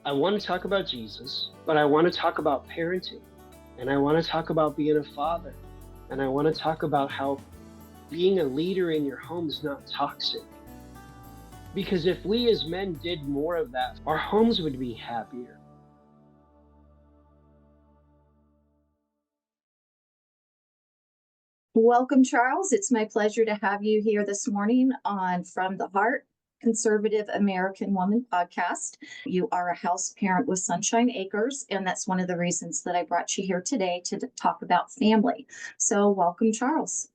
I want to talk about Jesus, but I want to talk about parenting, and I want to talk about being a father, and I want to talk about how being a leader in your home is not toxic. Because if we as men did more of that, our homes would be happier. Welcome, Charles. It's my pleasure to have you here this morning on From the Heart, Conservative American Woman podcast. You are a house parent with Sunshine Acres, and that's one of the reasons that I brought you here today to talk about family. So welcome, Charles.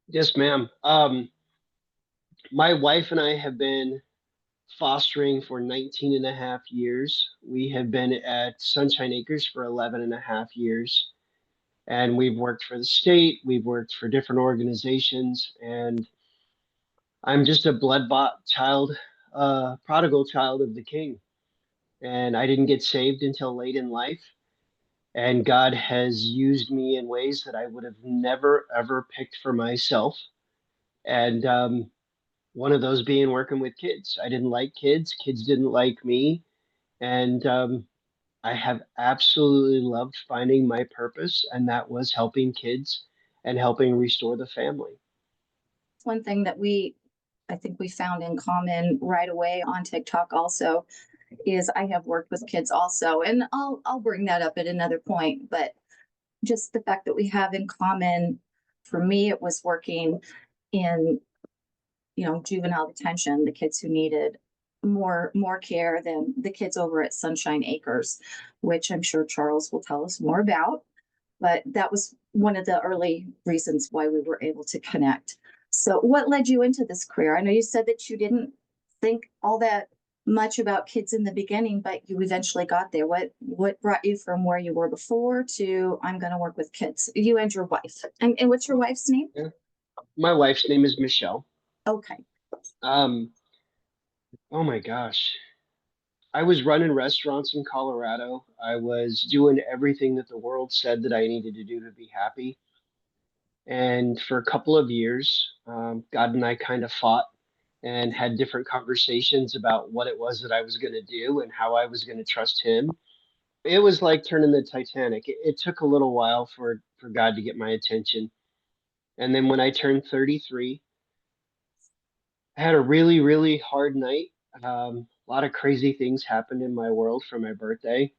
Yes, ma'am. My wife and I have been fostering for 19 and a half years. We have been at Sunshine Acres for 11 and a half years. And we've worked for the state, we've worked for different organizations, and I'm just a blood-bought child, prodigal child of the King. And I didn't get saved until late in life. And God has used me in ways that I would have never, ever picked for myself. And one of those being working with kids. I didn't like kids, kids didn't like me. And I have absolutely loved finding my purpose, and that was helping kids and helping restore the family. One thing that I think we found in common right away on TikTok also is I have worked with kids also, and I'll bring that up at another point, but just the fact that we have in common, for me, it was working in, juvenile detention, the kids who needed more care than the kids over at Sunshine Acres, which I'm sure Charles will tell us more about. But that was one of the early reasons why we were able to connect. So what led you into this career? I know you said that you didn't think all that much about kids in the beginning, but you eventually got there. What brought you from where you were before to I'm going to work with kids? You and your wife. And what's your wife's name? Yeah. My wife's name is Michelle. Okay. Um, oh my gosh. I was running restaurants in Colorado. I was doing everything that the world said that I needed to do to be happy. And for a couple of years, God and I kind of fought and had different conversations about what it was that I was going to do and how I was going to trust Him. It was like turning the Titanic. It took a little while for God to get my attention. And then when I turned 33, I had a really, really hard night. A lot of crazy things happened in my world for my birthday.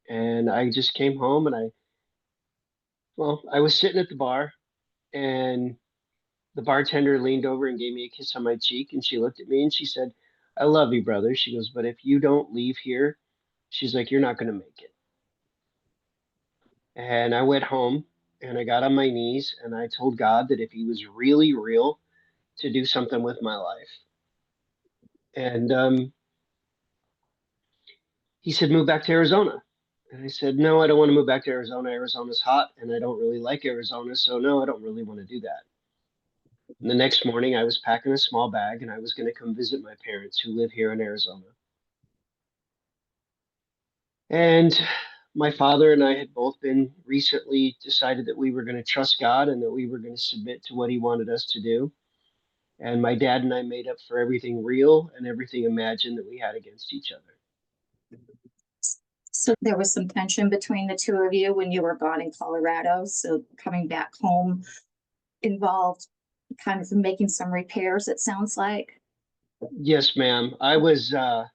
And I just came home and I was sitting at the bar and the bartender leaned over and gave me a kiss on my cheek. And she looked at me and she said, "I love you, brother." She goes, "But if you don't leave here," she's like, "you're not going to make it." And I went home and I got on my knees and I told God that if He was really real, to do something with my life. And He said, "Move back to Arizona." And I said, "No, I don't want to move back to Arizona. Arizona's hot and I don't really like Arizona. So, no, I don't really want to do that." And the next morning, I was packing a small bag and I was going to come visit my parents who live here in Arizona. And my father and I had both been recently decided that we were going to trust God and that we were going to submit to what He wanted us to do. And my dad and I made up for everything real and everything imagined that we had against each other. So there was some tension between the two of you when you were gone in Colorado. So coming back home involved kind of making some repairs, it sounds like. Yes, ma'am. I was not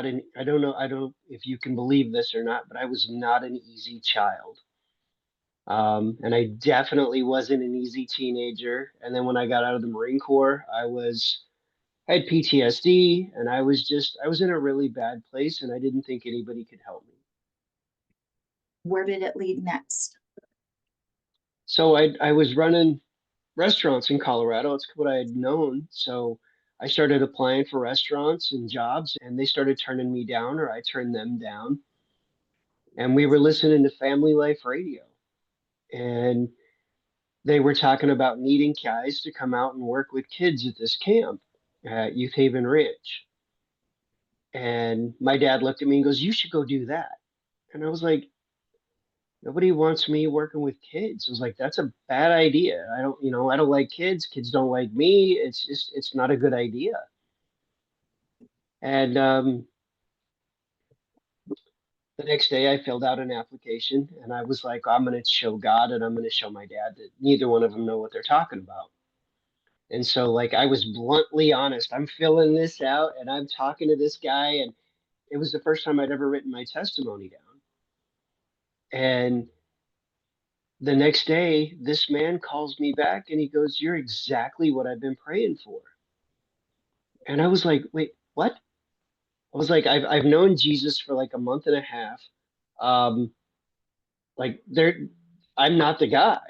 an, I don't if you can believe this or not, but I was not an easy child. And I definitely wasn't an easy teenager. And then when I got out of the Marine Corps, I had PTSD and I was in a really bad place and I didn't think anybody could help me. Where did it lead next? So I was running restaurants in Colorado. It's what I had known. So I started applying for restaurants and jobs and they started turning me down or I turned them down. And we were listening to Family Life Radio and they were talking about needing guys to come out and work with kids at this camp at Youth Haven Ranch. And my dad looked at me and goes, "You should go do that." And I was like, "Nobody wants me working with kids." I was like, "That's a bad idea. I don't like kids. Kids don't like me. It's not a good idea." And The next day, I filled out an application and I was like, I'm going to show God and I'm going to show my dad that neither one of them know what they're talking about. And so, like, I was bluntly honest. I'm filling this out and I'm talking to this guy. And it was the first time I'd ever written my testimony down. And the next day, this man calls me back and he goes, "You're exactly what I've been praying for." And I was like, "Wait, what?" I was like, I've known Jesus for like a month and a half. Um, like there, I'm not the guy.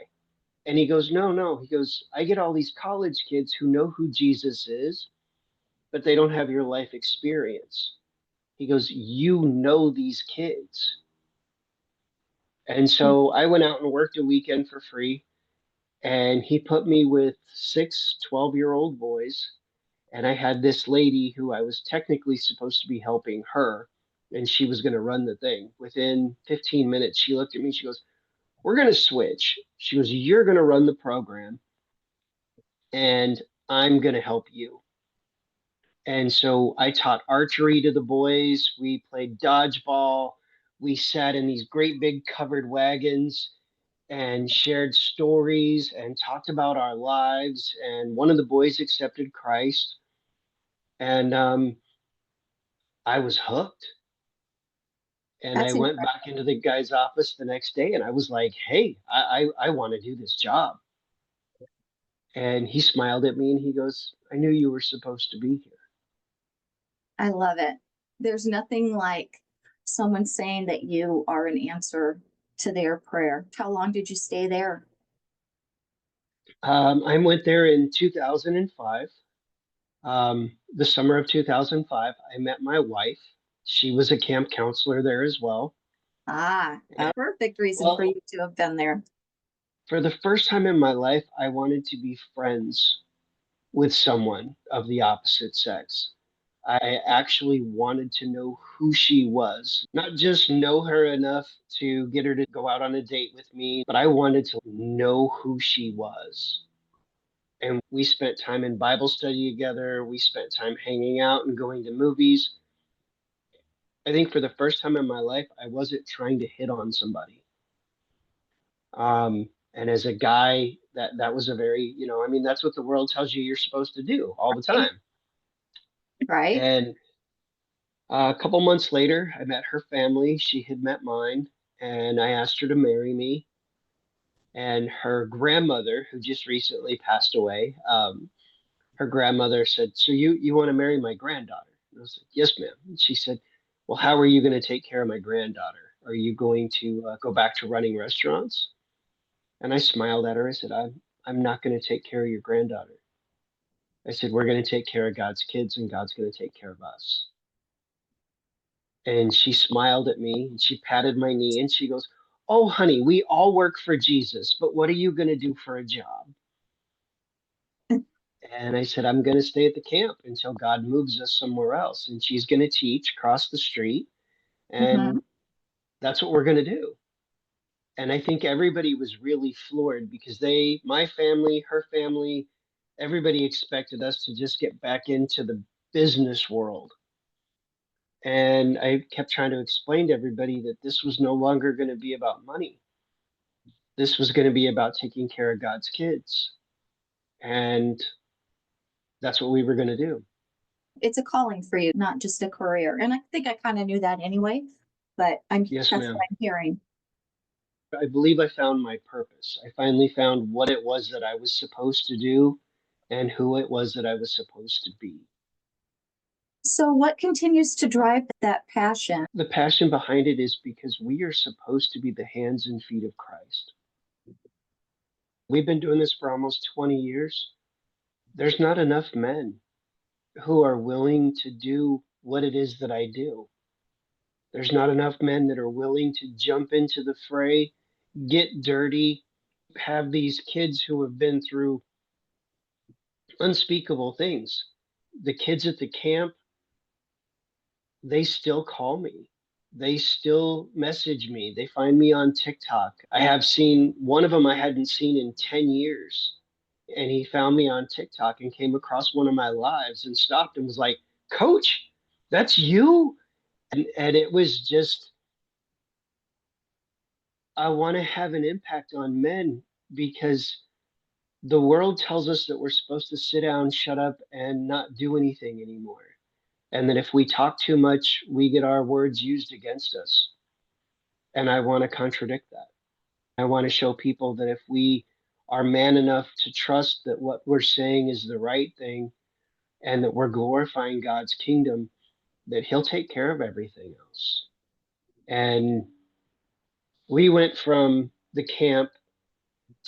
And he goes, "No, no." He goes, "I get all these college kids who know who Jesus is, but they don't have your life experience." He goes, "You know these kids." And so I went out and worked a weekend for free, and he put me with 6 12-year-old boys. And I had this lady who I was technically supposed to be helping her, and she was going to run the thing. Within 15 minutes, she looked at me. She goes, "We're going to switch." She goes, "You're going to run the program, and I'm going to help you." And so I taught archery to the boys. We played dodgeball. We sat in these great big covered wagons and shared stories and talked about our lives. And one of the boys accepted Christ. And I was hooked. And I That's went incredible. back into the guy's office the next day and I was like, "Hey, I want to do this job." And he smiled at me and he goes, "I knew you were supposed to be here." I love it. There's nothing like someone saying that you are an answer to their prayer. How long did you stay there? I went there in 2005. The summer of 2005, I met my wife. She was a camp counselor there as well. Ah, a And, perfect reason for well, you to have been there. for the first time in my life, I wanted to be friends with someone of the opposite sex. I actually wanted to know who she was, not just know her enough to get her to go out on a date with me, but I wanted to know who she was. And we spent time in Bible study together. We spent time hanging out and going to movies. I think for the first time in my life, I wasn't trying to hit on somebody. And as a guy, that was a very, I mean, that's what the world tells you you're supposed to do all the Right? time. Right? And a couple months later, I met her family. She had met mine, and I asked her to marry me. And her grandmother, who just recently passed away, her grandmother said, "So you want to marry my granddaughter?" And I was like, "Yes, ma'am." And she said, "Well, how are you going to take care of my granddaughter? Are you going to go back to running restaurants?" And I smiled at her. I said, I'm not going to take care of your granddaughter. I said, "We're going to take care of God's kids and God's going to take care of us." And she smiled at me and she patted my knee and she goes, "Oh, honey, we all work for Jesus, but what are you going to do for a job?" And I said, "I'm going to stay at the camp until God moves us somewhere else." And she's going to teach across the street. Mhm. And that's what we're going to do. And I think everybody was really floored because my family, her family, everybody expected us to just get back into the business world. And I kept trying to explain to everybody that this was no longer going to be about money. This was going to be about taking care of God's kids. And that's what we were going to do. It's a calling for you, not just a career. And I think I kind of knew that anyway, but Yes, that's what ma'am. I'm hearing. I believe I found my purpose. I finally found what it was that I was supposed to do and who it was that I was supposed to be. So what continues to drive that passion? The passion behind it is because we are supposed to be the hands and feet of Christ. We've been doing this for almost 20 years. There's not enough men who are willing to do what it is that I do. There's not enough men that are willing to jump into the fray, get dirty, have these kids who have been through unspeakable things. The kids at the camp, they still call me. They still message me. They find me on TikTok. I have seen one of them I hadn't seen in 10 years. And he found me on TikTok and came across one of my lives and stopped and was like, "Coach, that's you?" And it was just I want to have an impact on men because the world tells us that we're supposed to sit down, shut up, and not do anything anymore. And that if we talk too much, we get our words used against us. And I want to contradict that. I want to show people that if we are man enough to trust that what we're saying is the right thing and that we're glorifying God's kingdom, that He'll take care of everything else. And we went from the camp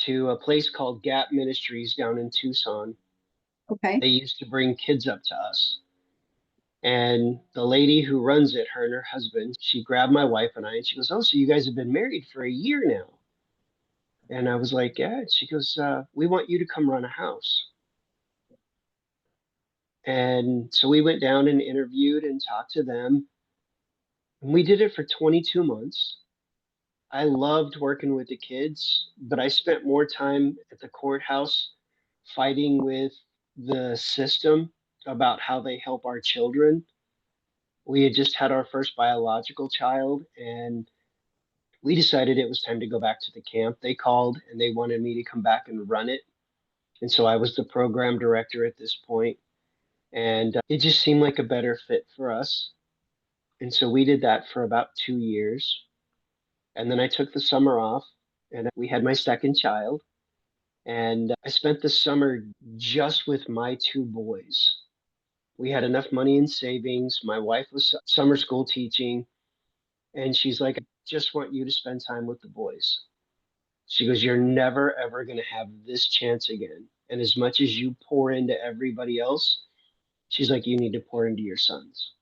to a place called Gap Ministries down in Tucson. Okay. They used to bring kids up to us. And the lady who runs it, her and her husband, she grabbed my wife and I and she goes, "Oh, so you guys have been married for a year now?" And I was like, "Yeah." She goes, "We want you to come run a house." And so we went down and interviewed and talked to them. And we did it for 22 months. I loved working with the kids, but I spent more time at the courthouse fighting with the system about how they help our children. We had just had our first biological child, and we decided it was time to go back to the camp. They called and they wanted me to come back and run it. And so I was the program director at this point, and it just seemed like a better fit for us. And so we did that for about 2 years. And then I took the summer off, and we had my second child. And I spent the summer just with my two boys. We had enough money in savings. My wife was summer school teaching, and she's like, "I just want you to spend time with the boys." She goes, "You're never, ever going to have this chance again. And as much as you pour into everybody else," she's like, "you need to pour into your sons."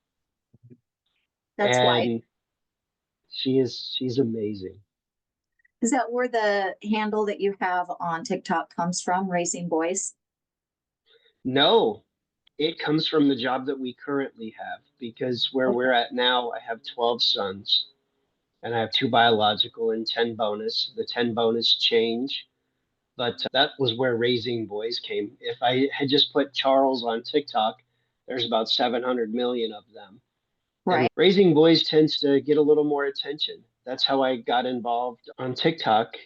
That's why. And she's amazing. Is that where the handle that you have on TikTok comes from, Raising Boys? No, it comes from the job that we currently have because where Okay. we're at now, I have 12 sons and I have two biological and 10 bonus. The 10 bonus change, but that was where Raising Boys came. If I had just put Charles on TikTok, there's about 700 million of them. And Right. Raising Boys tends to get a little more attention. That's how I got involved on TikTok.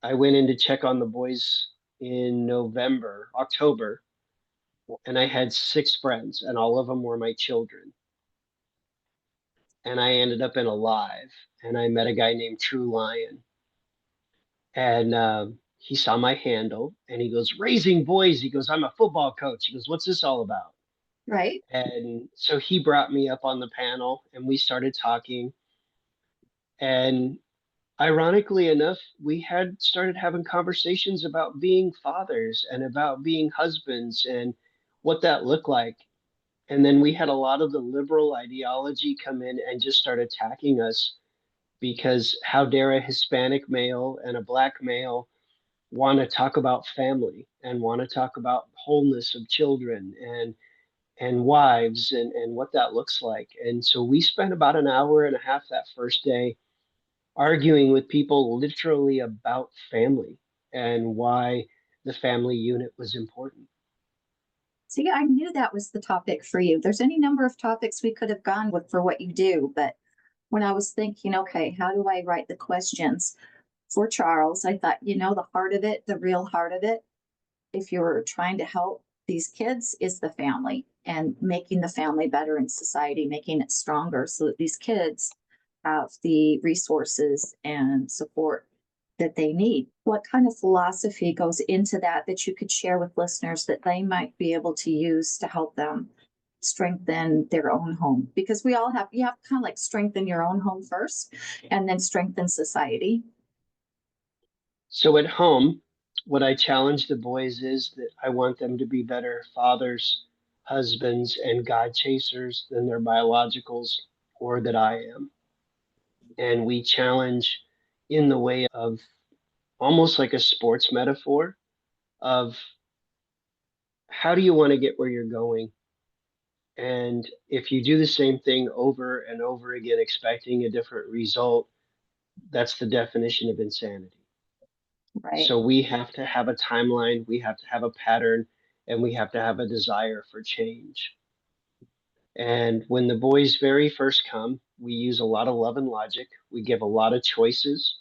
I went in to check on the boys in October, and I had six friends, and all of them were my children. And I ended up in a live, and I met a guy named True Lion, and he saw my handle, and he goes, "Raising Boys." He goes, "I'm a football coach." He goes, "What's this all about?" Right. And so he brought me up on the panel, and we started talking. And ironically enough, we had started having conversations about being fathers and about being husbands and what that looked like. And then we had a lot of the liberal ideology come in and just start attacking us because how dare a Hispanic male and a black male want to talk about family and want to talk about wholeness of children and wives and what that looks like. And so we spent about an hour and a half that first day arguing with people literally about family and why the family unit was important. See, I knew that was the topic for you. There's any number of topics we could have gone with for what you do, but when I was thinking, okay, how do I write the questions for Charles? I thought, the heart of it, the real heart of it, if you're trying to help these kids, is the family and making the family better in society, making it stronger so that these kids have the resources and support that they need. What kind of philosophy goes into that that you could share with listeners that they might be able to use to help them strengthen their own home? Because you have to kind of like strengthen your own home first and then strengthen society. So at home, what I challenge the boys is that I want them to be better fathers, husbands, and God chasers than their biologicals or that I am. And we challenge in the way of almost like a sports metaphor of how do you want to get where you're going? And if you do the same thing over and over again, expecting a different result, that's the definition of insanity. Right. So we have to have a timeline, we have to have a pattern, and we have to have a desire for change. And when the boys very first come, we use a lot of love and logic. We give a lot of choices.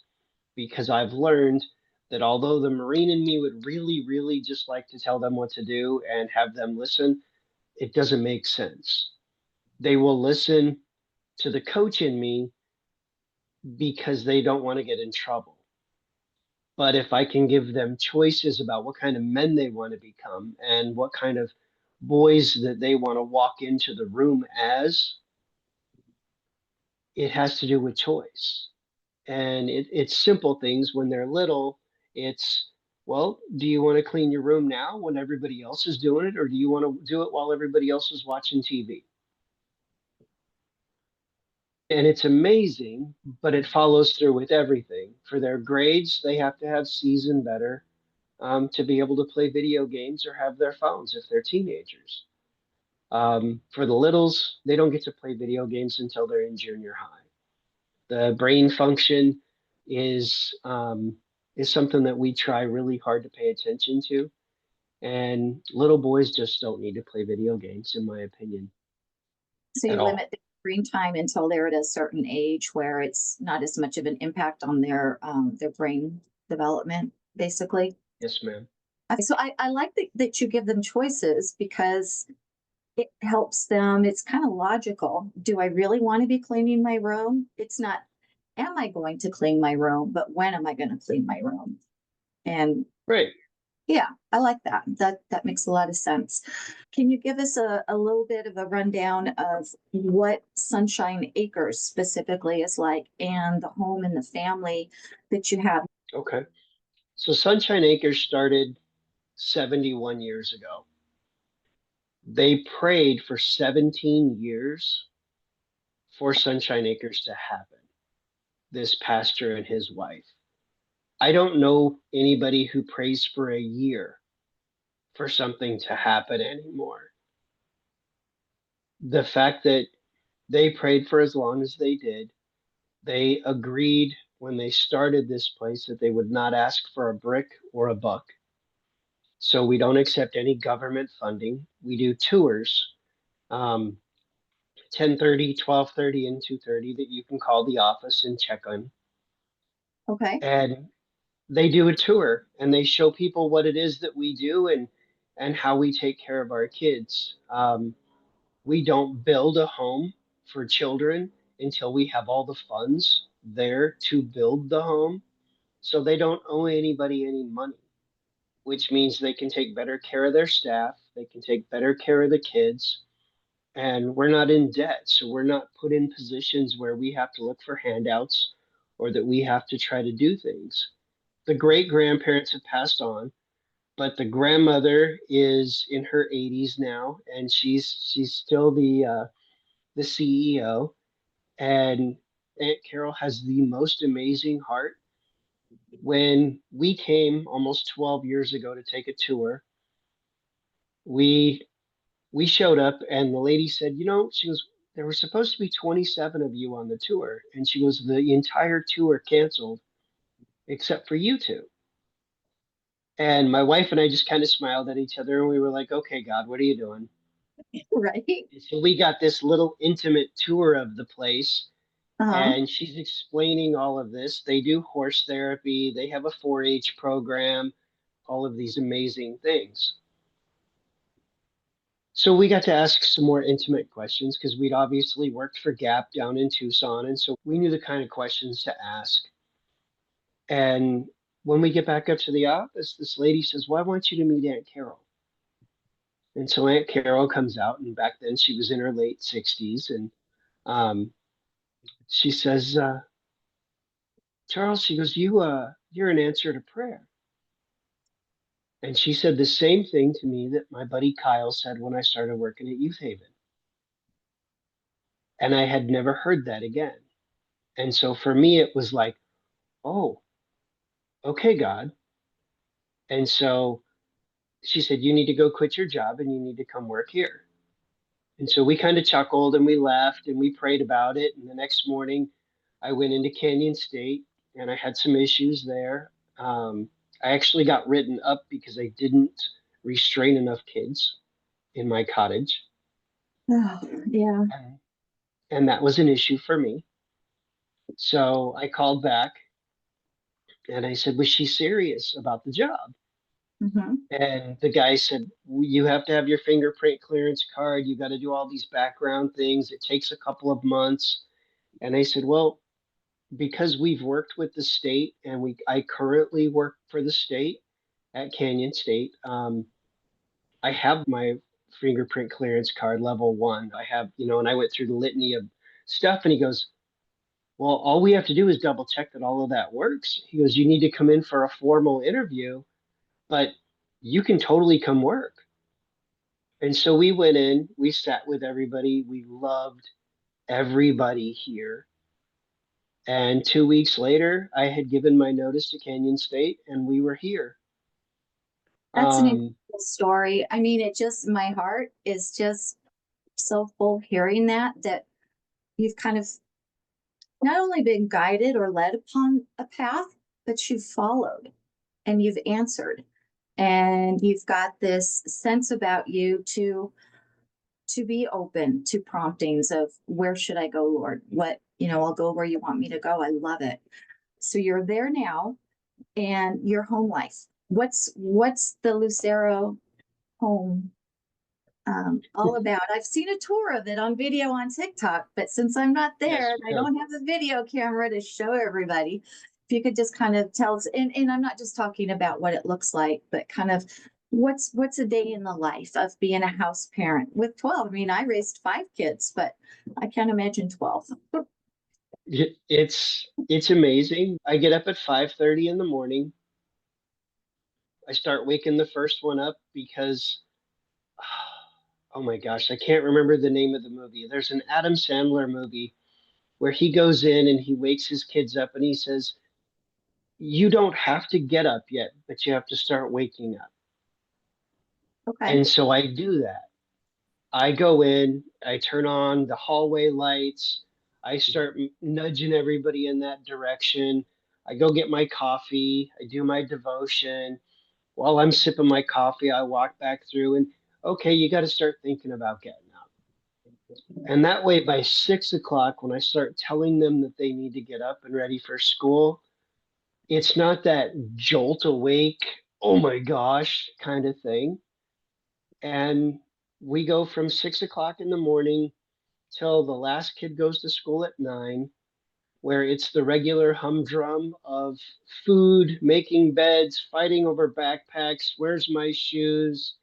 because I've learned that although the Marine in me would really, really just like to tell them what to do and have them listen, it doesn't make sense. They will listen to the coach in me because they don't want to get in trouble. But if I can give them choices about what kind of men they want to become and what kind of boys that they want to walk into the room as, it has to do with choice. And it's simple things when they're little. It's, well, do you want to clean your room now when everybody else is doing it, or do you want to do it while everybody else is watching TV? And it's amazing, but it follows through with everything. For their grades, they have to have C's and better to be able to play video games or have their phones if they're teenagers. For the littles, they don't get to play video games until they're in junior high. The brain function is um, is something that we try really hard to pay attention to. And little boys just don't need to play video games, in my opinion, So at you all. limit the screen time until they're at a certain age where it's not as much of an impact on their brain development, basically. Yes, ma'am. So I like that you give them choices because it helps them. It's kind of logical. Do I really want to be cleaning my room? It's not, am I going to clean my room, but when am I going to clean my room? And Right. yeah, I like that. That makes a lot of sense. Can you give us a little bit of a rundown of what Sunshine Acres specifically is like and the home and the family that you have? Okay. So Sunshine Acres started 71 years ago. They prayed for 17 years for Sunshine Acres to happen, this pastor and his wife. I don't know anybody who prays for a year for something to happen anymore. The fact that they prayed for as long as they did, they agreed when they started this place that they would not ask for a brick or a buck. So we don't accept any government funding. We do tours, 10:30, 12:30, and 2:30 that you can call the office and check on. Okay. And they do a tour and they show people what it is that we do and how we take care of our kids. We don't build a home for children until we have all the funds there to build the home. So they don't owe anybody any money, which means they can take better care of their staff, they can take better care of the kids, and we're not in debt. So we're not put in positions where we have to look for handouts or that we have to try to do things. The great grandparents have passed on, but the grandmother is in her 80s now, and she's still the CEO. And Aunt Carol has the most amazing heart. When we came almost 12 years ago to take a tour, we we showed up and the lady said, she goes, there were supposed to be 27 of you on the tour. And she goes, the entire tour canceled except for you two. And my wife and I just kind of smiled at each other and we were like, okay, God, what are you doing? Right. And so we got this little intimate tour of the place Uh-huh. and she's explaining all of this. They do horse therapy, they have a 4-H program, all of these amazing things. So we got to ask some more intimate questions because we'd obviously worked for Gap down in Tucson. And so we knew the kind of questions to ask. And when we get back up to the office, this lady says, well, I want you to meet Aunt Carol. And so Aunt Carol comes out, and back then she was in her late 60s. And um, she says, Charles, she goes, you're an answer to prayer. And she said the same thing to me that my buddy Kyle said when I started working at Youth Haven. And I had never heard that again. And so for me, it was like, oh, okay, God. And so she said, you need to go quit your job and you need to come work here. And so we kind of chuckled and we laughed and we prayed about it. And the next morning, I went into Canyon State and I had some issues there. I actually got written up because I didn't restrain enough kids in my cottage. Oh, yeah. And that was an issue for me. So I called back And I said, was she serious about the job? Hmm. And the guy said, you have to have your fingerprint clearance card. You got to do all these background things. It takes a couple of months. And I said, well, because we've worked with the state and I currently work for the state at Canyon State. I have my fingerprint clearance card level 1. I have, and I went through the litany of stuff and he goes, well, all we have to do is double check that all of that works. He goes, you need to come in for a formal interview, but you can totally come work. And so we went in, we sat with everybody. We loved everybody here. And 2 weeks later, I had given my notice to Canyon State and we were here. That's an Um, incredible story. I mean, it just, my heart is just so full hearing that you've kind of not only been guided or led upon a path, but you've followed and you've answered. And you've got this sense about you to be open to promptings of where should I go, Lord? What, I'll go where you want me to go. I love it. So you're there now and your home life. What's the Lucero home all about? I've seen a tour of it on video on TikTok, but since I'm not yes, there and I ma'am. don't have the video camera to show everybody, if you could just kind of tell us, and I'm not just talking about what it looks like, but kind of what's a day in the life of being a house parent with 12. I mean, I raised 5 kids, but I can't imagine 12. It's amazing. I get up at 5:30 in the morning. I start waking the first one up because oh my gosh, I can't remember the name of the movie. There's an Adam Sandler movie where he goes in and he wakes his kids up and he says, "You don't have to get up yet, but you have to start waking up." Okay. And so I do that. I go in, I turn on the hallway lights, I start nudging everybody in that direction. I go get my coffee, I do my devotion. While I'm sipping my coffee, I walk back through and, okay, you got to start thinking about getting up. And that way, by 6 o'clock, when I start telling them that they need to get up and ready for school, it's not that jolt awake, oh my gosh, kind of thing. And we go from 6 o'clock in the morning till the last kid goes to school at 9, where it's the regular humdrum of food, making beds, fighting over backpacks, where's my shoes,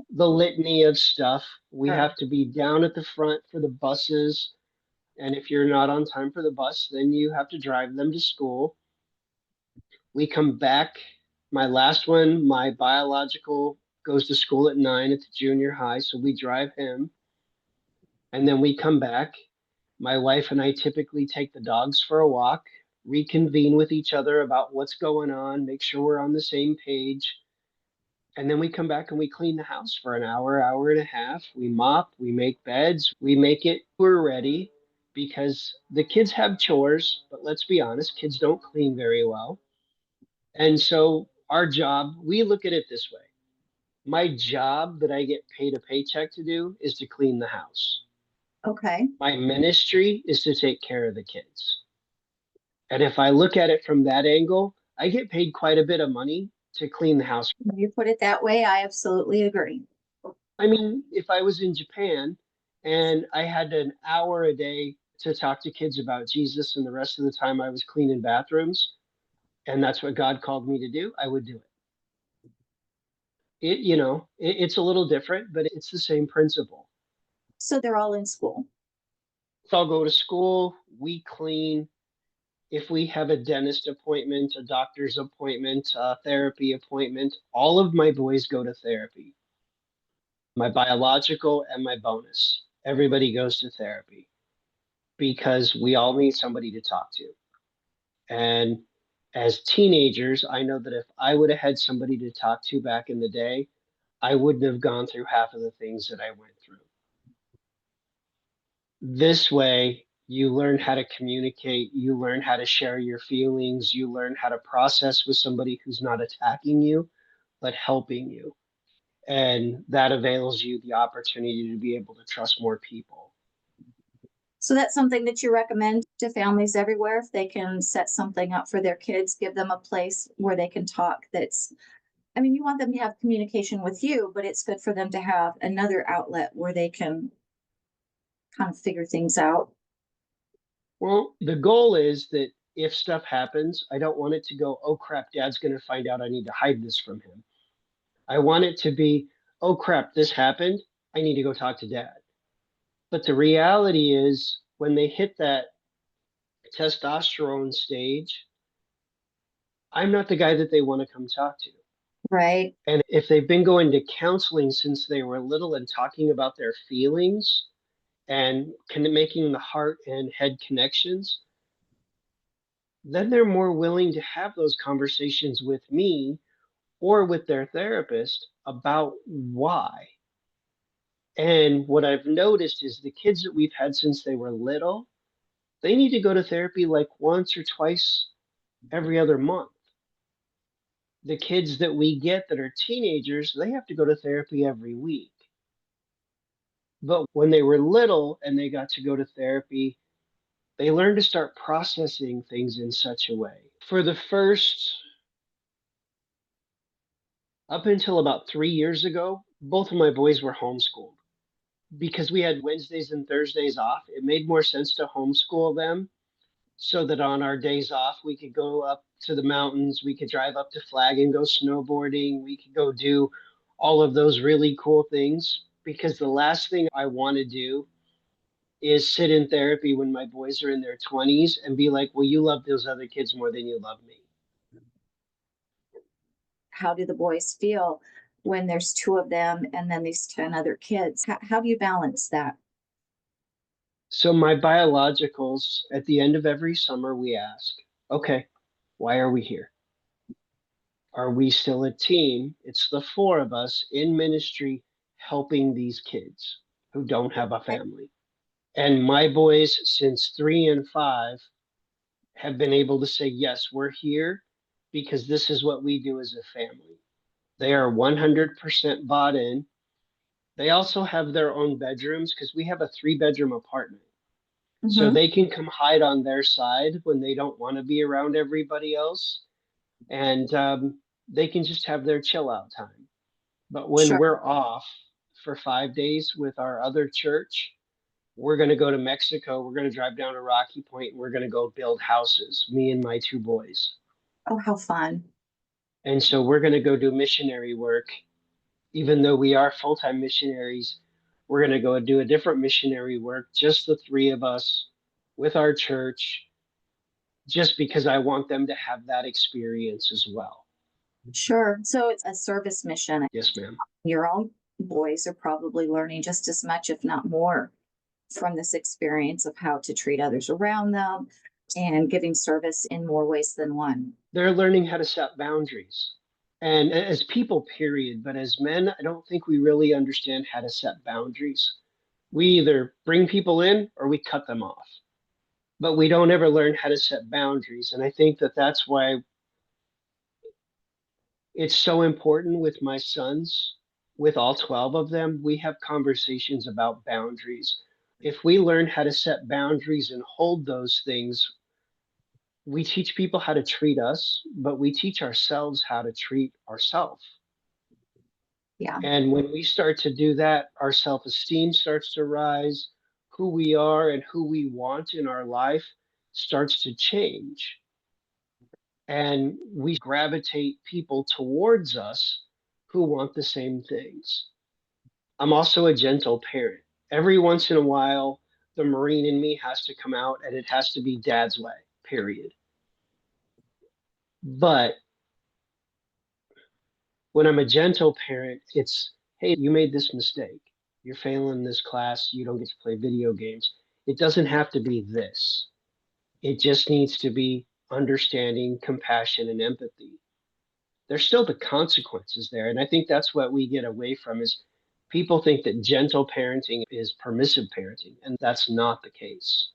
the litany of stuff. We Sure. have to be down at the front for the buses. And if you're not on time for the bus, then you have to drive them to school. We come back. My last one, my biological, goes to school at 9 at the junior high. So we drive him. And then we come back. My wife and I typically take the dogs for a walk, reconvene with each other about what's going on, make sure we're on the same page. And then we come back and we clean the house for an hour, hour and a half. We mop, we make beds, we make it, we're ready because the kids have chores, but let's be honest, kids don't clean very well. And so our job, we look at it this way. My job that I get paid a paycheck to do is to clean the house. Okay. My ministry is to take care of the kids. And if I look at it from that angle, I get paid quite a bit of money to clean the house. When you put it that way, I absolutely agree. I mean, if I was in Japan and I had an hour a day to talk to kids about Jesus and the rest of the time I was cleaning bathrooms, and that's what God called me to do, I would do it. It's a little different, but it's the same principle. So they're all in school. So I'll go to school, we clean. If we have a dentist appointment, a doctor's appointment, a therapy appointment, all of my boys go to therapy. My biological and my bonus. Everybody goes to therapy because we all need somebody to talk to. And as teenagers, I know that if I would have had somebody to talk to back in the day, I wouldn't have gone through half of the things that I went through. This way, you learn how to communicate, you learn how to share your feelings, you learn how to process with somebody who's not attacking you, but helping you. And that avails you the opportunity to be able to trust more people. So that's something that you recommend. to families everywhere if they can set something up for their kids, give them a place where they can talk. That's, I mean, you want them to have communication with you, but it's good for them to have another outlet where they can kind of figure things out. Well, the goal is that if stuff happens, I don't want it to go, oh crap, dad's going to find out I need to hide this from him. I want it to be, oh crap, this happened. I need to go talk to dad. But the reality is, when they hit that testosterone stage, I'm not the guy that they want to come talk to. Right. And if they've been going to counseling since they were little and talking about their feelings and making the heart and head connections, then they're more willing to have those conversations with me or with their therapist about why. And what I've noticed is the kids that we've had since they were little, they need to go to therapy like once or twice every other month. The kids that we get that are teenagers, they have to go to therapy every week. But when they were little and they got to go to therapy, they learned to start processing things in such a way. For the first, up until about 3 years ago, both of my boys were homeschooled. Because we had Wednesdays and Thursdays off, it made more sense to homeschool them so that on our days off, we could go up to the mountains, we could drive up to Flag and go snowboarding, we could go do all of those really cool things. Because the last thing I want to do is sit in therapy when my boys are in their 20s and be like, well, you love those other kids more than you love me. How do the boys feel when there's two of them and then these 10 other kids? How do you balance that? So, my biologicals, at the end of every summer, we ask, okay, why are we here? Are we still a team? It's the four of us in ministry helping these kids who don't have a family. And my boys, since 3 and 5, have been able to say, yes, we're here because this is what we do as a family. They are 100% bought in. They also have their own bedrooms because we have a 3 bedroom apartment. So Mm-hmm. they can come hide on their side when they don't want to be around everybody else. And they can just have their chill out time. But when Sure. we're off for 5 days with our other church, we're going to go to Mexico. We're going to drive down to Rocky Point and we're going to go build houses, me and my 2 boys. Oh, how fun. And so we're going to go do missionary work. Even though we are full time missionaries, we're going to go do a different missionary work, just the three of us with our church, just because I want them to have that experience as well. Sure. So it's a service mission. Yes, ma'am. Your own boys are probably learning just as much, if not more, from this experience of how to treat others around them and giving service in more ways than one. They're learning how to set boundaries. And as people, period, but as men, I don't think we really understand how to set boundaries. We either bring people in or we cut them off, but we don't ever learn how to set boundaries. And I think that that's why it's so important with my sons, with all 12 of them. We have conversations about boundaries. If we learn how to set boundaries and hold those things, we teach people how to treat us, but we teach ourselves how to treat ourselves. Yeah. And when we start to do that, our self esteem starts to rise. Who we are and who we want in our life starts to change. And we gravitate people towards us who want the same things. I'm also a gentle parent. Every once in a while, the Marine in me has to come out and it has to be dad's way, period. But when I'm a gentle parent, it's, hey, you made this mistake. You're failing this class. You don't get to play video games. It doesn't have to be this. It just needs to be understanding, compassion, and empathy. There's still the consequences there. And I think that's what we get away from is people think that gentle parenting is permissive parenting, and that's not the case.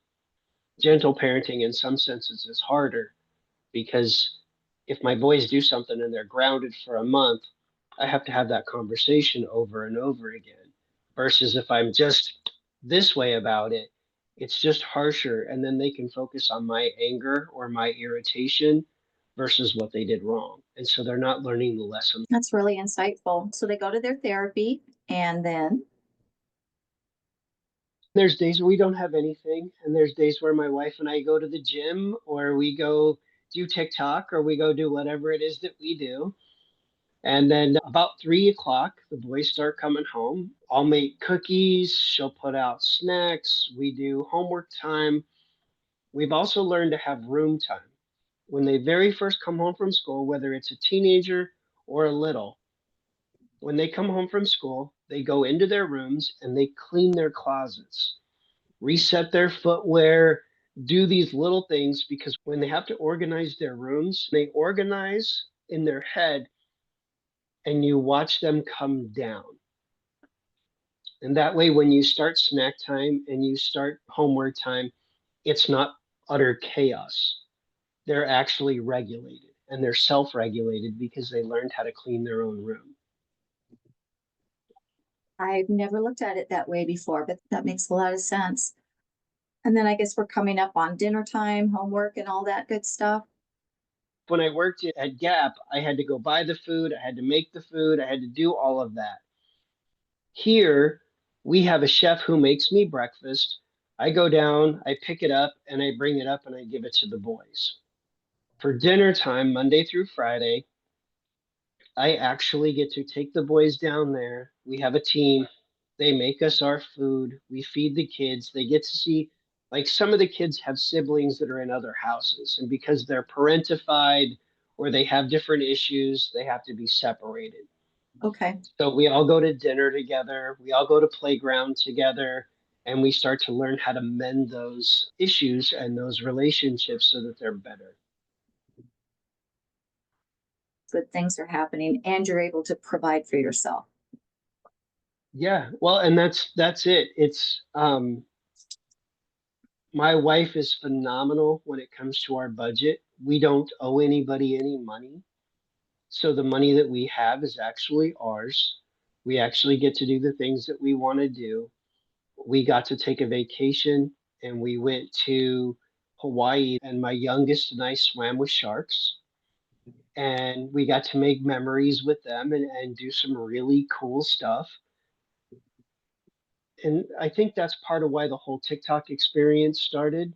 Gentle parenting in some senses is harder because if my boys do something and they're grounded for a month, I have to have that conversation over and over again. Versus if I'm just this way about it, It's just harsher, and then they can focus on my anger or my irritation versus what they did wrong. And so they're not learning the lesson. That's really insightful. So they go to their therapy and then, There's days where we don't have anything, and there's days where my wife and I go to the gym or we go do TikTok or we go do whatever it is that we do. And then about 3 o'clock, the boys start coming home. I'll make cookies. She'll put out snacks. We do homework time. We've also learned to have room time. When they very first come home from school, whether it's a teenager or a little, when they come home from school, they go into their rooms and they clean their closets, reset their footwear, do these little things because when they have to organize their rooms, they organize in their head and you watch them come down. And that way, when you start snack time and you start homework time, it's not utter chaos. They're actually regulated and they're self regulated because they learned how to clean their own room. I've never looked at it that way before, but that makes a lot of sense. And then I guess we're coming up on dinner time, homework, and all that good stuff. When I worked at Gap, I had to go buy the food, I had to make the food, I had to do all of that. Here, we have a chef who makes me breakfast. I go down, I pick it up, and I bring it up and I give it to the boys. For dinner time, Monday through Friday, I actually get to take the boys down there. We have a team. They make us our food. We feed the kids. They get to see, like, some of the kids have siblings that are in other houses. And because they're parentified or they have different issues, they have to be separated. Okay. So we all go to dinner together. We all go to playground together. And we start to learn how to mend those issues and those relationships so that they're better. Good things are happening and you're able to provide for yourself. Yeah, well, and that's it. It's my wife is phenomenal when it comes to our budget. We don't owe anybody any money. So the money that we have is actually ours. We actually get to do the things that we want to do. We got to take a vacation and we went to Hawaii, and my youngest and I swam with sharks. And we got to make memories with them and do some really cool stuff. And I think that's part of why the whole TikTok experience started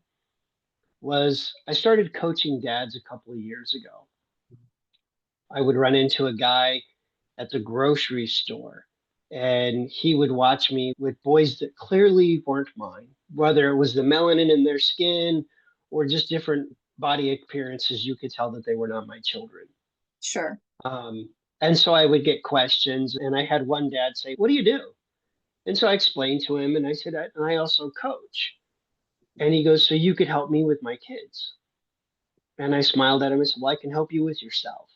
was I started coaching dads a couple of years ago. I would run into a guy at the grocery store and he would watch me with boys that clearly weren't mine, whether it was the melanin in their skin or just different body appearances, you could tell that they were not my children. Sure. Um, and so I would get questions, and I had one dad say, "What do you do?" And so I explained to him, and I said, and I also coach. And he goes, "So you could help me with my kids?" And I smiled at him and said, "Well, I can help you with yourself."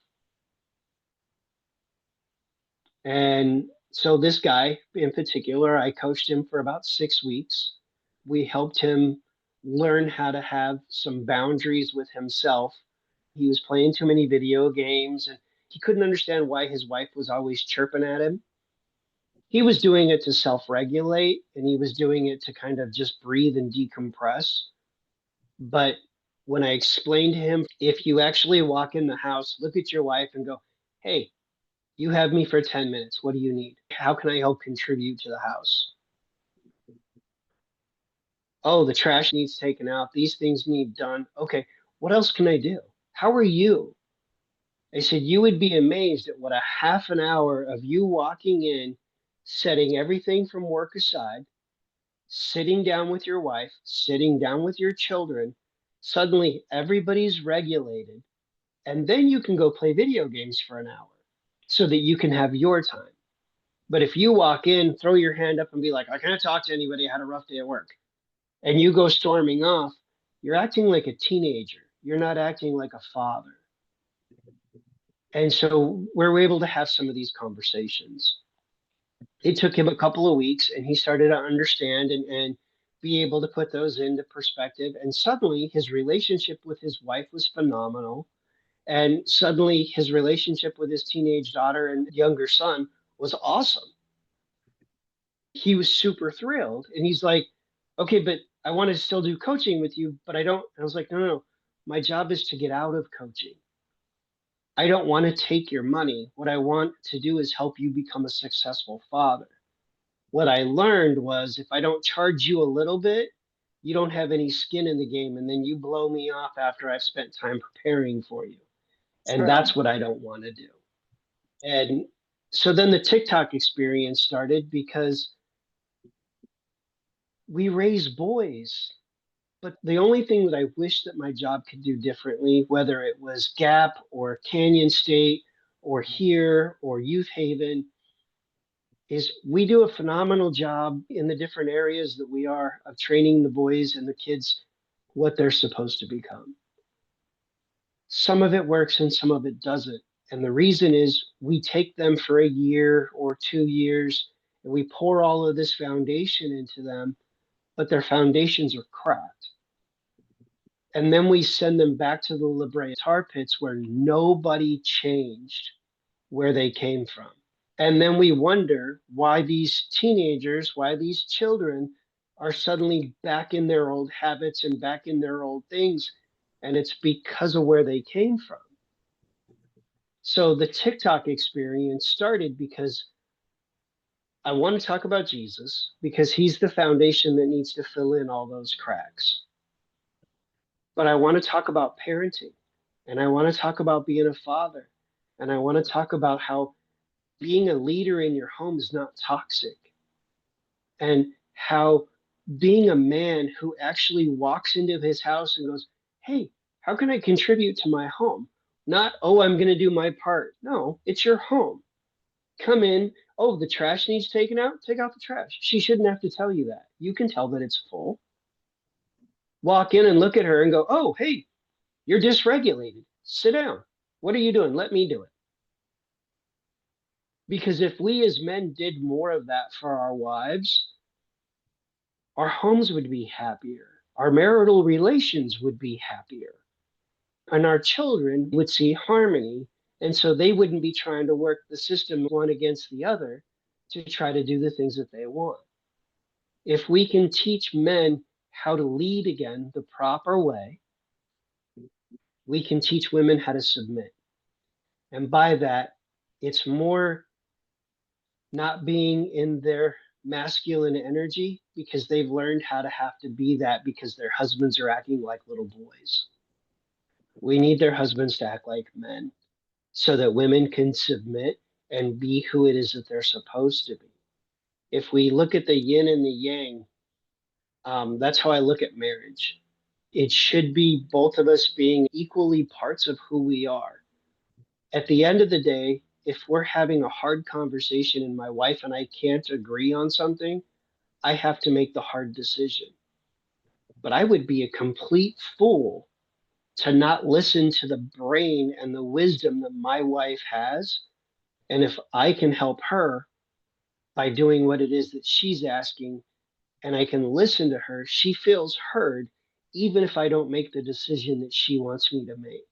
And so this guy in particular, I coached him for about 6 weeks. We helped him learn how to have some boundaries with himself. He was playing too many video games and he couldn't understand why his wife was always chirping at him. He was doing it to self regulate and he was doing it to kind of just breathe and decompress. But when I explained to him, if you actually walk in the house, look at your wife and go, "Hey, you have me for 10 minutes. What do you need? How can I help contribute to the house?" "Oh, the trash needs taken out. These things need done." "Okay, what else can I do? How are you?" I said, "You would be amazed at what a half an hour of you walking in, setting everything from work aside, sitting down with your wife, sitting down with your children, suddenly everybody's regulated. And then you can go play video games for an hour so that you can have your time." But if you walk in, throw your hand up and be like, "I can't talk to anybody, I had a rough day at work," and you go storming off, you're acting like a teenager. You're not acting like a father. And so we're able to have some of these conversations. It took him a couple of weeks and he started to understand and be able to put those into perspective. And suddenly his relationship with his wife was phenomenal. And suddenly his relationship with his teenage daughter and younger son was awesome. He was super thrilled. And he's like, "Okay, but I want to still do coaching with you, but I don't. And I was like, no, no, no. My job is to get out of coaching. I don't want to take your money. What I want to do is help you become a successful father. What I learned was if I don't charge you a little bit, you don't have any skin in the game. And then you blow me off after I've spent time preparing for you. And True. that's what I don't want to do. And so then the TikTok experience started because we raise boys. But the only thing that I wish that my job could do differently, whether it was Gap or Canyon State or here or Youth Haven, is we do a phenomenal job in the different areas that we are of training the boys and the kids what they're supposed to become. Some of it works and some of it doesn't. And the reason is we take them for a year or 2 years and we pour all of this foundation into them, but their foundations are cracked. And then we send them back to the La Brea tar pits where nobody changed where they came from. And then we wonder why these teenagers, why these children are suddenly back in their old habits and back in their old things. And it's because of where they came from. So the TikTok experience started because I want to talk about Jesus because he's the foundation that needs to fill in all those cracks. But I want to talk about parenting and I want to talk about being a father and I want to talk about how being a leader in your home is not toxic and how being a man who actually walks into his house and goes, hey, how can I contribute to my home? Not, oh, I'm going to do my part. No, it's your home. Come in. Oh, the trash needs taken out. Take out the trash. She shouldn't have to tell you that. You can tell that it's full. Walk in and look at her and go, oh, hey, you're dysregulated. Sit down. What are you doing? Let me do it. Because if we as men did more of that for our wives, our homes would be happier. Our marital relations would be happier. And our children would see harmony. And so they wouldn't be trying to work the system one against the other to try to do the things that they want. If we can teach men how to lead again the proper way, we can teach women how to submit. And by that, it's more not being in their masculine energy because they've learned how to have to be that because their husbands are acting like little boys. We need their husbands to act like men so that women can submit and be who it is that they're supposed to be. If we look at the yin and the yang, that's how I look at marriage. It should be both of us being equally parts of who we are. At the end of the day, if we're having a hard conversation and my wife and I can't agree on something, I have to make the hard decision. But I would be a complete fool to not listen to the brain and the wisdom that my wife has. And if I can help her by doing what it is that she's asking and I can listen to her, she feels heard, even if I don't make the decision that she wants me to make.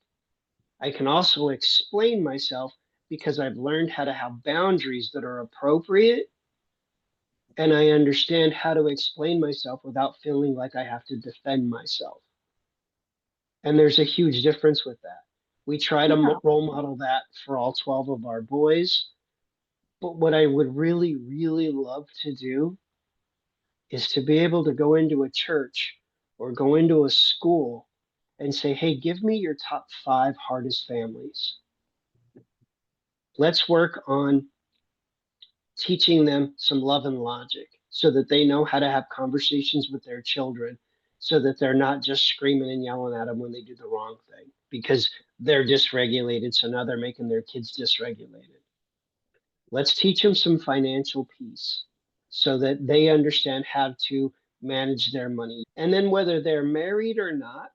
I can also explain myself because I've learned how to have boundaries that are appropriate and I understand how to explain myself without feeling like I have to defend myself. And there's a huge difference with that. We try to Yeah. role model that for all 12 of our boys. But what I would really, really love to do is to be able to go into a church or go into a school and say, hey, give me your top 5 hardest families. Let's work on teaching them some love and logic so that they know how to have conversations with their children so that they're not just screaming and yelling at them when they do the wrong thing because they're dysregulated. So now they're making their kids dysregulated. Let's teach them some financial peace so that they understand how to manage their money. And then, whether they're married or not,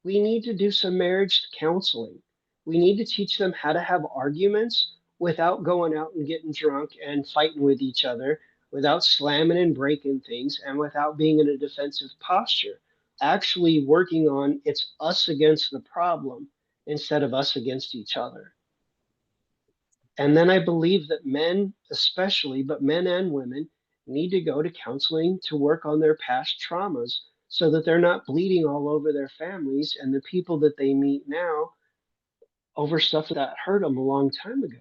we need to do some marriage counseling. We need to teach them how to have arguments without going out and getting drunk and fighting with each other, without slamming and breaking things, and without being in a defensive posture. Actually, working on it's us against the problem instead of us against each other. And then I believe that men, especially, but men and women, need to go to counseling to work on their past traumas so that they're not bleeding all over their families and the people that they meet now over stuff that hurt them a long time ago.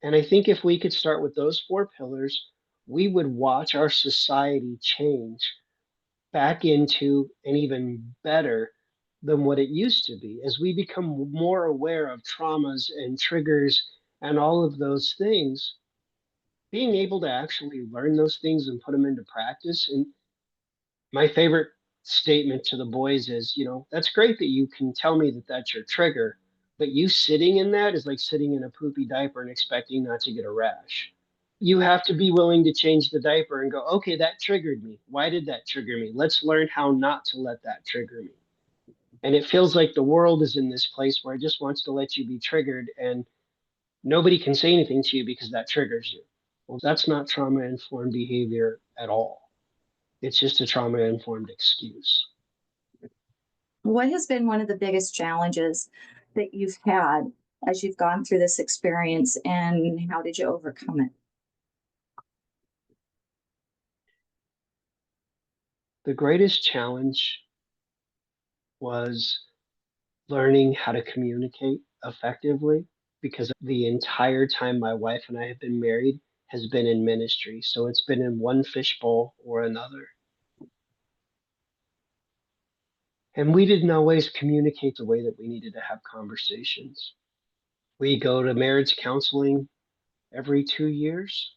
And I think if we could start with those four pillars, we would watch our society change back into an even better than what it used to be as we become more aware of traumas and triggers and all of those things. Being able to actually learn those things and put them into practice. And my favorite statement to the boys is, that's great that you can tell me that that's your trigger, but you sitting in that is like sitting in a poopy diaper and expecting not to get a rash. You have to be willing to change the diaper and go, okay, that triggered me. Why did that trigger me? Let's learn how not to let that trigger me. And it feels like the world is in this place where it just wants to let you be triggered and nobody can say anything to you because that triggers you. Well, that's not trauma informed behavior at all. It's just a trauma informed excuse. What has been one of the biggest challenges that you've had as you've gone through this experience, and how did you overcome it? The greatest challenge was learning how to communicate effectively because the entire time my wife and I have been married has been in ministry. So it's been in one fishbowl or another. And we didn't always communicate the way that we needed to have conversations. We go to marriage counseling every 2 years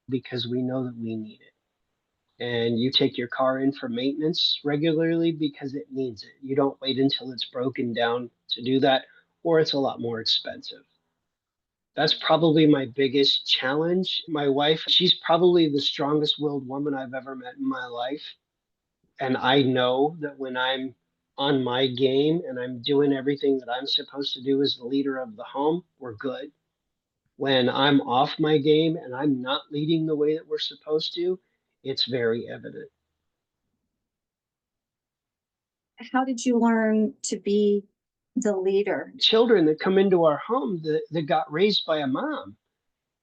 because we know that we need it. And you take your car in for maintenance regularly because it needs it. You don't wait until it's broken down to do that, or it's a lot more expensive. That's probably my biggest challenge. My wife, she's probably the strongest willed woman I've ever met in my life. And I know that when I'm on my game and I'm doing everything that I'm supposed to do as the leader of the home, we're good. When I'm off my game and I'm not leading the way that we're supposed to, it's very evident. How did you learn to be the leader? Children that come into our home that got raised by a mom,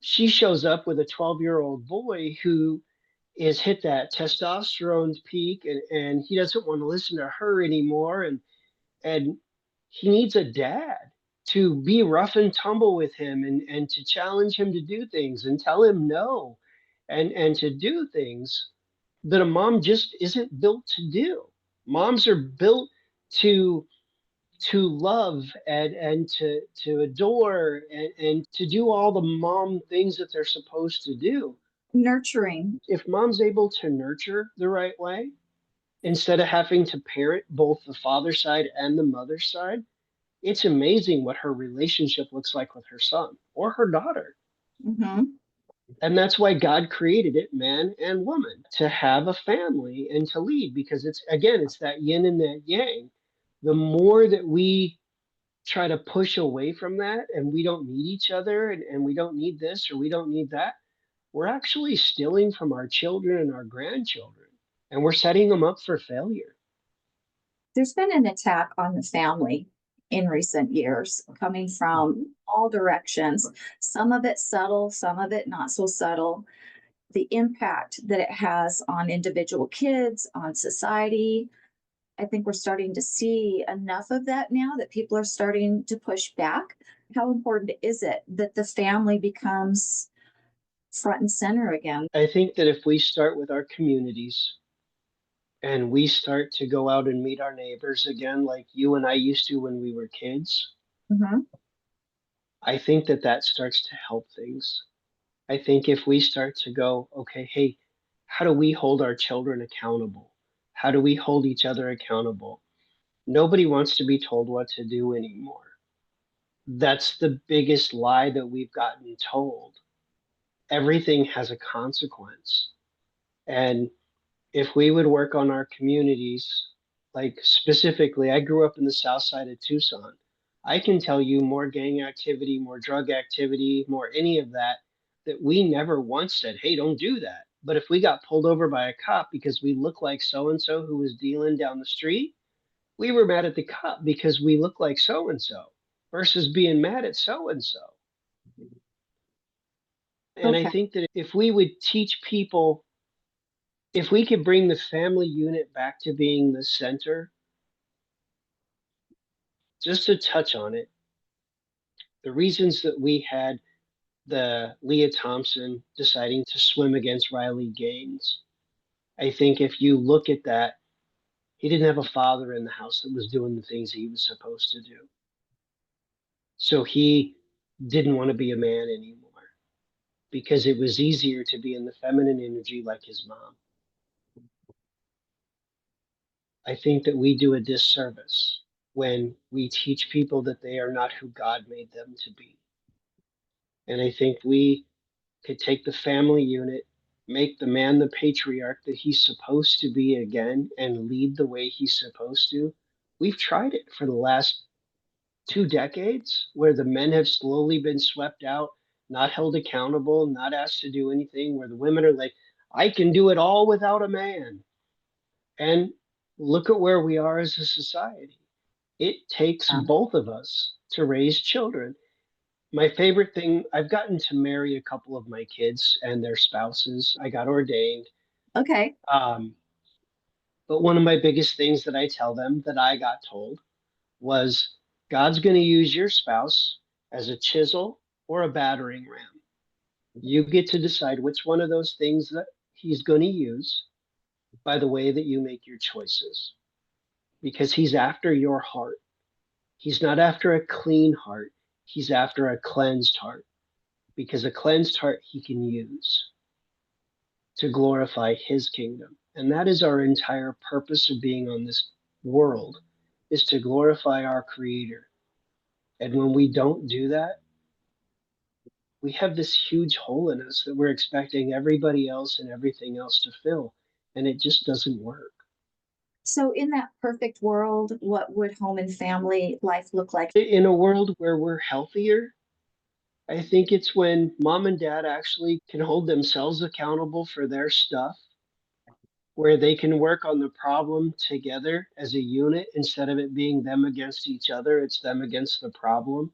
she shows up with a 12-year-old boy who is hit that testosterone peak and he doesn't want to listen to her anymore. And he needs a dad to be rough and tumble with him and to challenge him to do things and tell him no and to do things that a mom just isn't built to do. Moms are built to love and to adore and to do all the mom things that they're supposed to do. Nurturing. If mom's able to nurture the right way, instead of having to parent both the father side and the mother side, it's amazing what her relationship looks like with her son or her daughter. Mm-hmm. And that's why God created it, man and woman, to have a family and to lead, because it's, again, it's that yin and that yang. The more that we try to push away from that and we don't need each other and we don't need this or we don't need that, we're actually stealing from our children and our grandchildren and we're setting them up for failure. There's been an attack on the family in recent years, coming from all directions. Some of it subtle, some of it not so subtle. The impact that it has on individual kids, on society. I think we're starting to see enough of that now that people are starting to push back. How important is it that the family becomes front and center again? I think that if we start with our communities and we start to go out and meet our neighbors again, like you and I used to when we were kids, Mhm. I think that that starts to help things. I think if we start to go, okay, hey, how do we hold our children accountable? How do we hold each other accountable? Nobody wants to be told what to do anymore. That's the biggest lie that we've gotten told. Everything has a consequence. And if we would work on our communities, like specifically, I grew up in the south side of Tucson. I can tell you more gang activity, more drug activity, more any of that, that we never once said, hey, don't do that. But if we got pulled over by a cop because we look like so and so who was dealing down the street, we were mad at the cop because we look like so and so versus being mad at so and so. And I Okay. think that if we would teach people If we could bring the family unit back to being the center, just to touch on it, the reasons that we had the Leah Thompson deciding to swim against Riley Gaines, I think if you look at that, he didn't have a father in the house that was doing the things he was supposed to do. So he didn't want to be a man anymore because it was easier to be in the feminine energy like his mom. I think that we do a disservice when we teach people that they are not who God made them to be. And I think we could take the family unit, make the man the patriarch that he's supposed to be again, and lead the way he's supposed to. We've tried it for the last 2 decades where the men have slowly been swept out, not held accountable, not asked to do anything, where the women are like, I can do it all without a man. And look at where we are as a society. It takes both of us to raise children. My favorite thing, I've gotten to marry a couple of my kids and their spouses. I got ordained. Okay. But one of my biggest things that I tell them that I got told was God's going to use your spouse as a chisel or a battering ram. You get to decide which one of those things that he's going to use by the way that you make your choices, because he's after your heart. He's not after a clean heart. He's after a cleansed heart, because a cleansed heart he can use to glorify his kingdom. And that is our entire purpose of being on this world, is to glorify our creator. And when we don't do that, we have this huge hole in us that we're expecting everybody else and everything else to fill. And it just doesn't work. So, in that perfect world, what would home and family life look like? In a world where we're healthier, I think it's when mom and dad actually can hold themselves accountable for their stuff, where they can work on the problem together as a unit instead of it being them against each other. It's them against the problem.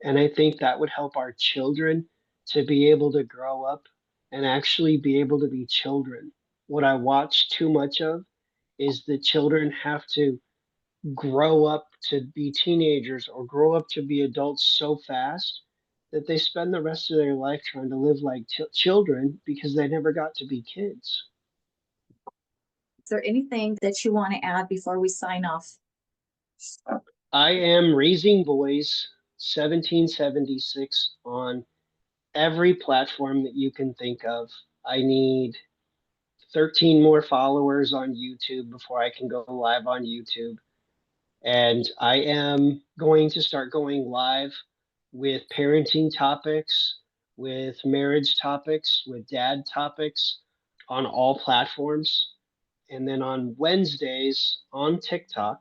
And I think that would help our children to be able to grow up and actually be able to be children. What I watch too much of is that children have to grow up to be teenagers or grow up to be adults so fast that they spend the rest of their life trying to live like children because they never got to be kids. Is there anything that you want to add before we sign off? I am Raising Boys 1776 on every platform that you can think of. I need 13 more followers on YouTube before I can go live on YouTube. And I am going to start going live with parenting topics, with marriage topics, with dad topics on all platforms. And then on Wednesdays on TikTok,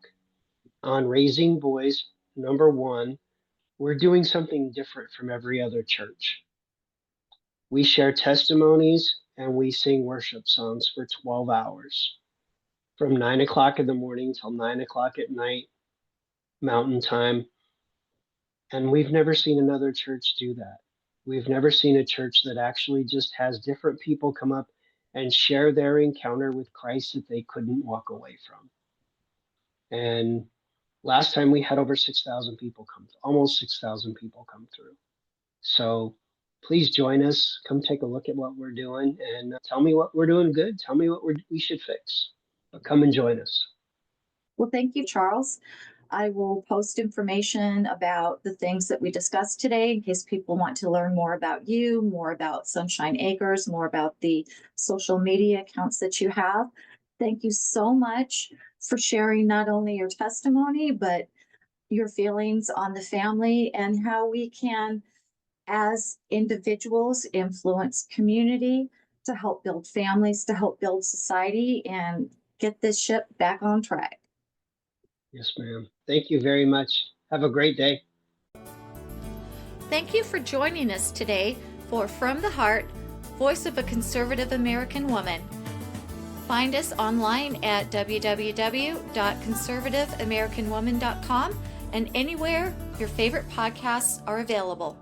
on Raising Boys #1, we're doing something different from every other church. We share testimonies and we sing worship songs for 12 hours from 9 o'clock in the morning till 9 o'clock at night, Mountain Time. And we've never seen another church do that. We've never seen a church that actually just has different people come up and share their encounter with Christ that they couldn't walk away from. And last time we had over 6,000 people come, almost 6,000 people come through. So please join us. Come take a look at what we're doing and tell me what we're doing good. Tell me what we should fix. But come and join us. Well, thank you, Charles. I will post information about the things that we discussed today in case people want to learn more about you, more about Sunshine Acres, more about the social media accounts that you have. Thank you so much for sharing not only your testimony, but your feelings on the family and how we can, as individuals, influence community to help build families, to help build society, and get this ship back on track. Yes, ma'am. Thank you very much. Have a great day. Thank you for joining us today for From the Heart, Voice of a Conservative American Woman. Find us online at www.conservativeamericanwoman.com and anywhere your favorite podcasts are available.